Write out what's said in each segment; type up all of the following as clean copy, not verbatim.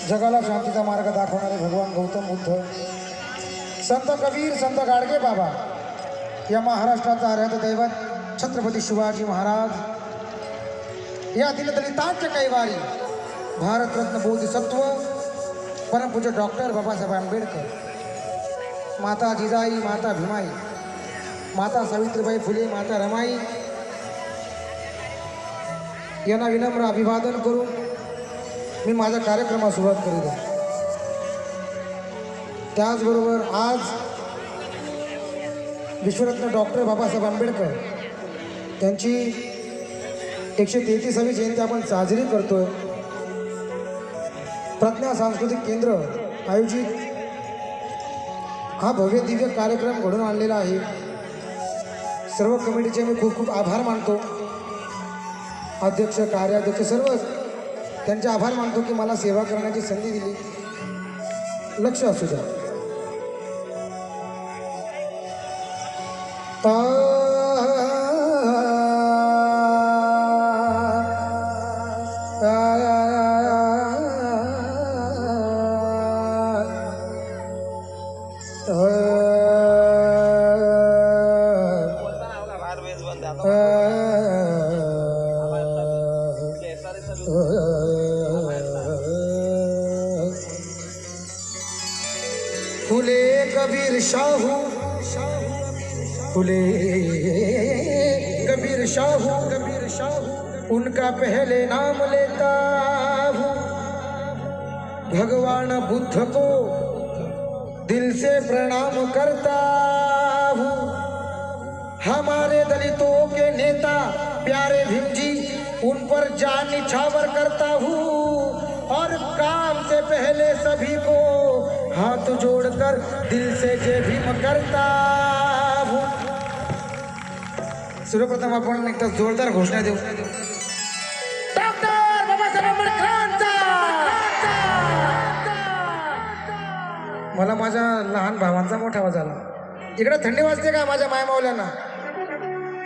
जगाला शांतीचा मार्ग दाखवणारे भगवान गौतम बुद्ध, संत कबीर, संत गाडगे बाबा, या महाराष्ट्राचा आराध्य दैवत छत्रपती शिवाजी महाराज, या दलितांच्या कैवारी भारतरत्न बोधिसत्व परमपूज्य डॉक्टर बाबासाहेब आंबेडकर, माता जिजाई, माता भीमाई, माता सावित्रीबाई फुले, माता रमाई यांना विनम्र अभिवादन करून मी माझ्या कार्यक्रमास सुरुवात करीत आहे. त्याचबरोबर आज विश्वरत्न डॉक्टर बाबासाहेब आंबेडकर त्यांची 133वी जयंती आपण साजरी करतोय. प्रज्ञा सांस्कृतिक केंद्र आयोजित हा भव्य दिव्य कार्यक्रम घडून आणलेला आहे. सर्व कमिटीचे मी खूप खूप आभार मानतो. अध्यक्ष, कार्याध्यक्ष सर्व त्यांचे आभार मानतो की मला सेवा करण्याची संधी दिली. लक्ष असू द्या. फुले कबीर शाहू, फुले कबीर शाहू, कबीर शाहू, उनका पहले नाम लेता हूँ. भगवान बुद्ध को दिल से प्रणाम करता हूँ. हमारे दलितों के नेता प्यारे भीम जी, उन पर जान निछावर करता हूँ. और काम से पहले सभी को हाथ जोड़कर दिल से जय भीम करता हूँ. सर्वप्रथम आपण एक जोरदार घोषणा देऊ. डॉक्टर बाबासाहेब आंबेडकरांचा. मला माझ्या लहान भावांचा मोठा आवाज आला. इकडे थंडी वाजते का माझ्या मायमावल्यांना?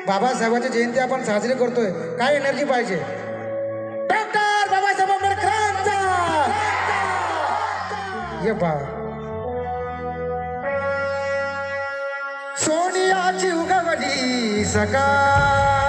बाबासाहेबांची जयंती आपण साजरी करतोय, काय एनर्जी पाहिजे? डॉक्टर बाबासाहेब आंबेडकरांचा. ये बा सोनियाची उगवली सकाळ,